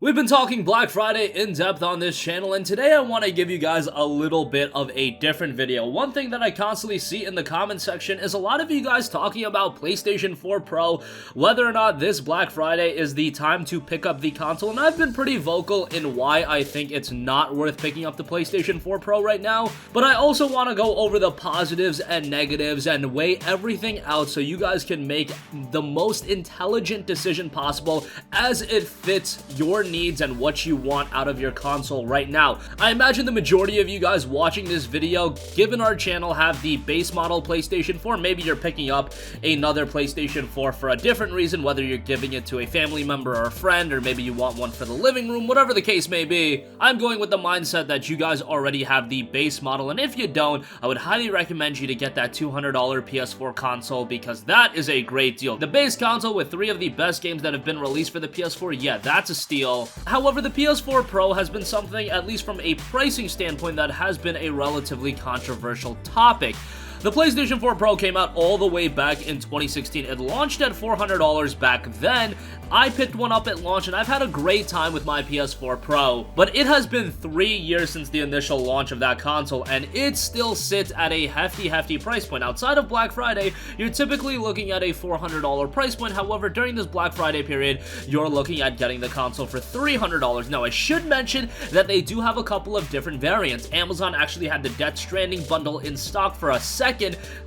We've been talking Black Friday in depth on this channel, and today I want to give you guys a little bit of a different video. One thing that I constantly see in the comment section is a lot of you guys talking about PlayStation 4 Pro, whether or not this Black Friday is the time to pick up the console, and I've been pretty vocal in why I think it's not worth picking up the PlayStation 4 Pro right now, but I also want to go over the positives and negatives and weigh everything out so you guys can make the most intelligent decision possible as it fits your needs and what you want out of your console right now. I imagine the majority of you guys watching this video, given our channel, have the base model PlayStation 4. Maybe you're picking up another PlayStation 4 for a different reason, whether you're giving it to a family member or a friend, or maybe you want one for the living room, whatever the case may be. I'm going with the mindset that you guys already have the base model, and if you don't, I would highly recommend you to get that $200 PS4 console because that is a great deal. The base console with 3 of the best games that have been released for the PS4, yeah, that's a steal. However, the PS4 Pro has been something, at least from a pricing standpoint, that has been a relatively controversial topic. The PlayStation 4 Pro came out all the way back in 2016. It launched at $400 back then. I picked one up at launch and I've had a great time with my PS4 Pro. But it has been 3 years since the initial launch of that console and it still sits at a hefty price point. Outside of Black Friday, you're typically looking at a $400 price point. However, during this Black Friday period, you're looking at getting the console for $300. Now, I should mention that they do have a couple of different variants. Amazon actually had the Death Stranding bundle in stock for a second.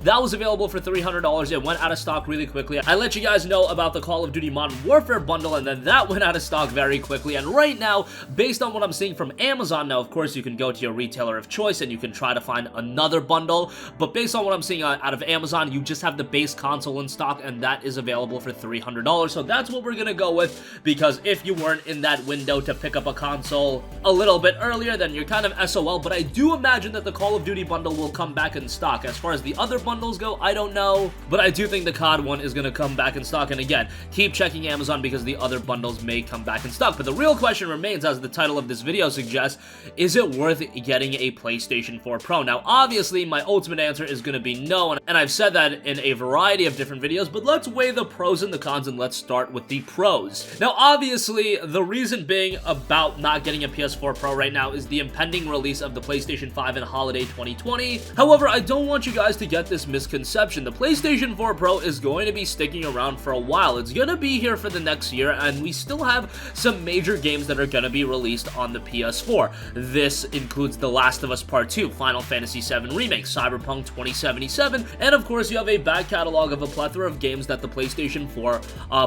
That was available for $300. It went out of stock really quickly. I let you guys know about the Call of Duty Modern Warfare bundle, and then that went out of stock very quickly. And right now, based on what I'm seeing from Amazon, now of course you can go to your retailer of choice and you can try to find another bundle, but based on what I'm seeing out of Amazon, you just have the base console in stock, and that is available for $300. So that's what we're gonna go with, because if you weren't in that window to pick up a console a little bit earlier, then you're kind of SOL. But I do imagine that the Call of Duty bundle will come back in stock. As far as the other bundles go, I don't know, but I do think the COD one is going to come back in stock. And again, keep checking Amazon because the other bundles may come back in stock. But the real question remains, as the title of this video suggests, is it worth getting a PlayStation 4 Pro? Now, obviously, my ultimate answer is going to be no, and I've said that in a variety of different videos, but let's weigh the pros and the cons, and let's start with the pros. Now, obviously, the reason being about not getting a PS4 Pro right now is the impending release of the PlayStation 5 in holiday 2020. However, I don't want you guys to get this misconception. The PlayStation 4 Pro is going to be sticking around for a while. It's going to be here for the next year, and we still have some major games that are going to be released on the PS4. This includes The Last of Us Part 2, Final Fantasy VII Remake, Cyberpunk 2077, and of course you have a back catalog of a plethora of games that the PlayStation 4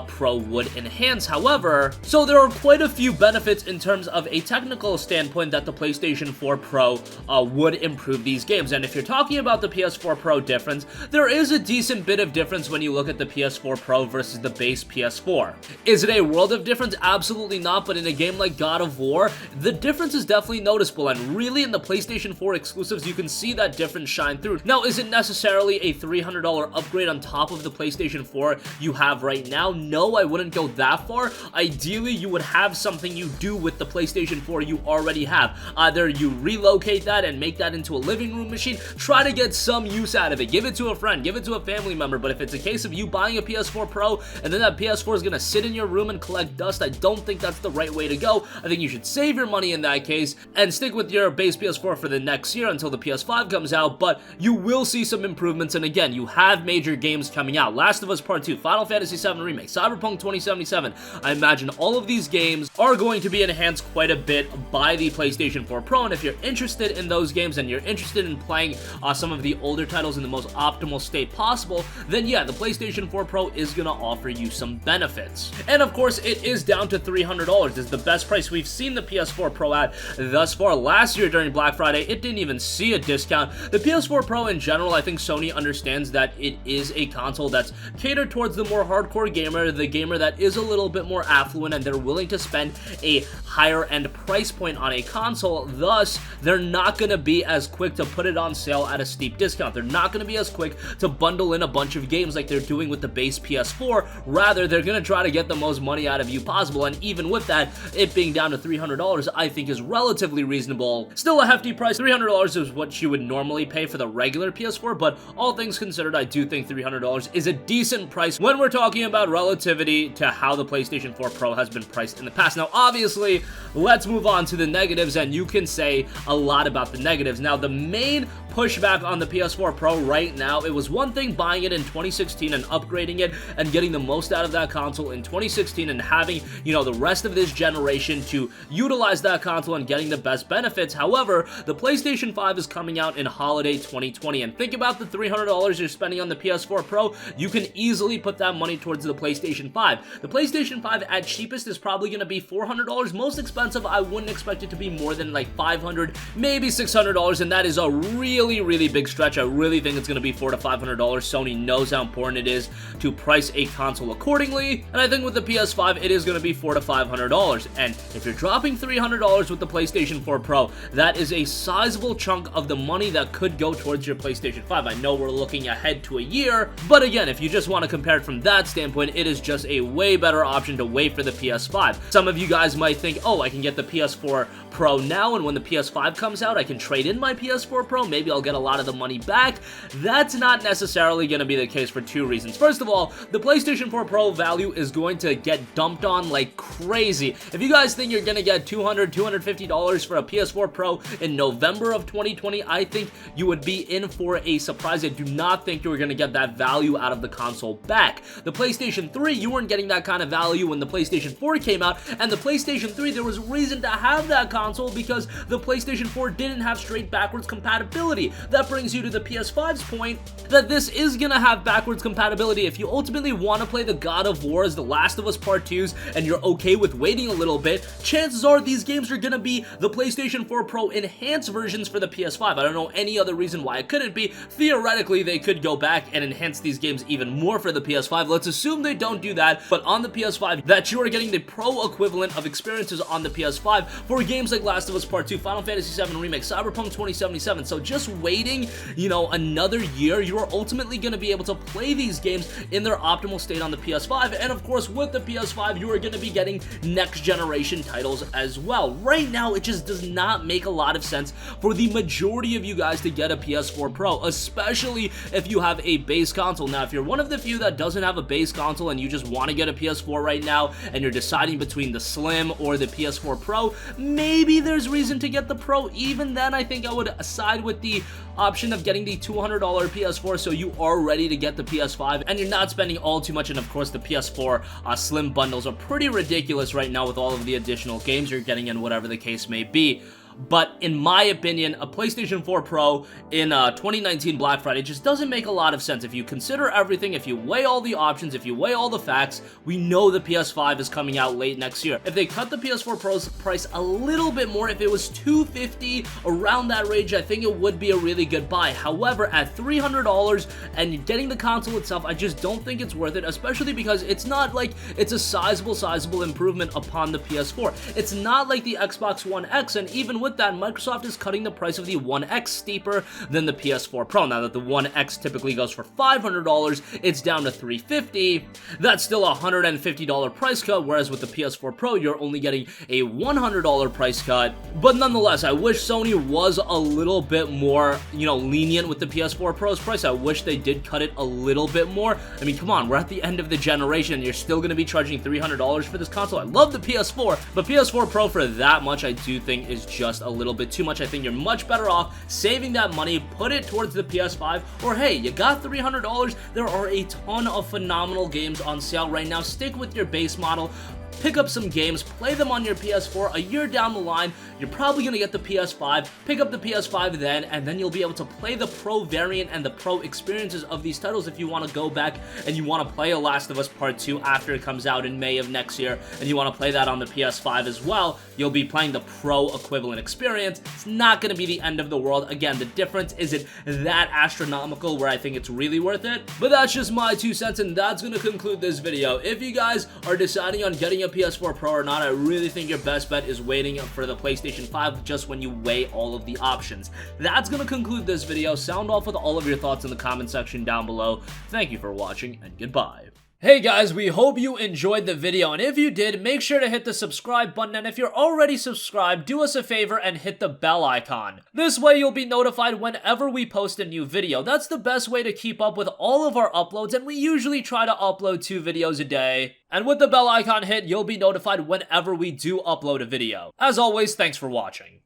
Pro would enhance. However, so there are quite a few benefits in terms of a technical standpoint that the PlayStation 4 Pro would improve these games. And if you're talking about the PS4 Pro difference, there is a decent bit of difference when you look at the PS4 Pro versus the base PS4. Is it a world of difference? Absolutely not, but in a game like God of War, the difference is definitely noticeable, and really in the PlayStation 4 exclusives, you can see that difference shine through. Now, is it necessarily a $300 upgrade on top of the PlayStation 4 you have right now? No, I wouldn't go that far. Ideally, you would have something you do with the PlayStation 4 you already have. Either you relocate that and make that into a living room machine, try to get some use out of it, give it to a friend, give it to a family member. But if it's a case of you buying a PS4 Pro and then that PS4 is gonna sit in your room and collect dust, I don't think that's the right way to go. I think you should save your money in that case and stick with your base PS4 for the next year until the PS5 comes out. But you will see some improvements, and again, you have major games coming out. Last of Us Part 2, Final Fantasy VII Remake, Cyberpunk 2077. I imagine all of these games are going to be enhanced quite a bit by the PlayStation 4 Pro, and if you're interested in those games and you're interested in playing some of the older titles in the most optimal state possible, then yeah, the PlayStation 4 Pro is gonna offer you some benefits. And of course, it is down to $300. It's the best price we've seen the PS4 Pro at thus far. Last year during Black Friday, it didn't even see a discount. The PS4 Pro in general, I think Sony understands that it is a console that's catered towards the more hardcore gamer, the gamer that is a little bit more affluent, and they're willing to spend a higher end price point on a console. Thus, they're not gonna be as quick to put it on sale at a steep discount. They're not going to be as quick to bundle in a bunch of games like they're doing with the base PS4. Rather, they're going to try to get the most money out of you possible, and even with that, it being down to $300, I think is relatively reasonable. Still a hefty price. $300 is what you would normally pay for the regular PS4, but all things considered, I do think $300 is a decent price when we're talking about relativity to how the PlayStation 4 Pro has been priced in the past. Now, obviously, let's move on to the negatives, and you can say a lot about the negatives. Now, the main pushback on the PS4 Pro right now, it was one thing buying it in 2016 and upgrading it and getting the most out of that console in 2016 and having, you know, the rest of this generation to utilize that console and getting the best benefits. However, the PlayStation 5 is coming out in holiday 2020, and think about the $300 you're spending on the PS4 Pro. You can easily put that money towards the PlayStation 5. The PlayStation 5 at cheapest is probably going to be $400. Most expensive, I wouldn't expect it to be more than like $500, maybe $600, and that is a really big stretch. I really think it's going to be $400 to $500. Sony knows how important it is to price a console accordingly, and I think with the PS5, it is going to be $400 to $500, and if you're dropping $300 with the PlayStation 4 Pro, that is a sizable chunk of the money that could go towards your PlayStation 5. I know we're looking ahead to a year, but again, if you just want to compare it from that standpoint, it is just a way better option to wait for the PS5. Some of you guys might think, oh, I can get the PS4 Pro now, and when the PS5 comes out, I can trade in my PS4 Pro, maybe I'll get a lot of the money back. That's not necessarily going to be the case for two reasons. First of all, the PlayStation 4 Pro value is going to get dumped on like crazy. If you guys think you're going to get $200, $250 for a PS4 Pro in November of 2020, I think you would be in for a surprise. I do not think you're going to get that value out of the console back. The PlayStation 3, you weren't getting that kind of value when the PlayStation 4 came out, and the PlayStation 3, there was reason to have that console because the PlayStation 4 didn't have straight backwards compatibility. That brings you to the PS5's point that this is going to have backwards compatibility. If you ultimately want to play the God of Wars, the Last of Us Part 2s, and you're okay with waiting a little bit, chances are these games are going to be the PlayStation 4 Pro enhanced versions for the PS5. I don't know any other reason why it couldn't be. Theoretically, they could go back and enhance these games even more for the PS5. Let's assume they don't do that, but on the PS5, that you are getting the Pro equivalent of experiences on the PS5 for games like Last of Us Part 2, Final Fantasy VII Remake, Cyberpunk 2077. So just waiting, you know, another year, you are ultimately going to be able to play these games in their optimal state on the PS5, and of course, with the PS5, you are going to be getting next generation titles as well. Right now, it just does not make a lot of sense for the majority of you guys to get a PS4 Pro, especially if you have a base console. Now, if you're one of the few that doesn't have a base console and you just want to get a PS4 right now, and you're deciding between the Slim or the PS4 Pro, maybe there's reason to get the Pro. Even then, I think I would side with the option of getting the $200 PS4 so you are ready to get the PS5 and you're not spending all too much. And of course, the PS4 Slim bundles are pretty ridiculous right now with all of the additional games you're getting and whatever the case may be. But in my opinion, a PlayStation 4 Pro in 2019 Black Friday just doesn't make a lot of sense. If you consider everything, if you weigh all the options, if you weigh all the facts, we know the PS5 is coming out late next year. If they cut the PS4 Pro's price a little bit more, if it was $250, around that range, I think it would be a really good buy. However, at $300 and getting the console itself, I just don't think it's worth it, especially because it's not like it's a sizable improvement upon the PS4. It's not like the Xbox One X, and even with that, Microsoft is cutting the price of the One X steeper than the PS4 Pro. Now that the One X typically goes for $500, it's down to $350. That's still a $150 price cut, whereas with the PS4 Pro, you're only getting a $100 price cut. But nonetheless, I wish Sony was a little bit more, lenient with the PS4 Pro's price. I wish they did cut it a little bit more. I mean, come on, we're at the end of the generation, and you're still going to be charging $300 for this console. I love the PS4, but PS4 Pro for that much, I do think is just a little bit too much. I think you're much better off saving that money, put it towards the PS5, or hey, you got $300, there are a ton of phenomenal games on sale right now. Stick with your base model, pick up some games, play them on your PS4. A year down the line, you're probably going to get the PS5, pick up the PS5 then, and then you'll be able to play the Pro variant and the Pro experiences of these titles if you want to go back and you want to play a Last of Us Part 2 after it comes out in May of next year, and you want to play that on the PS5 as well. You'll be playing the Pro equivalent experience. It's not going to be the end of the world. Again, the difference isn't that astronomical where I think it's really worth it, but that's just my 2 cents, and that's going to conclude this video. If you guys are deciding on getting a PS4 Pro or not, I really think your best bet is waiting for the PlayStation 5 just when you weigh all of the options. That's going to conclude this video. Sound off with all of your thoughts in the comment section down below. Thank you for watching, and goodbye. Hey guys, we hope you enjoyed the video, and if you did, make sure to hit the subscribe button, and if you're already subscribed, do us a favor and hit the bell icon. This way you'll be notified whenever we post a new video. That's the best way to keep up with all of our uploads, and we usually try to upload 2 videos a day. And with the bell icon hit, you'll be notified whenever we do upload a video. As always, thanks for watching.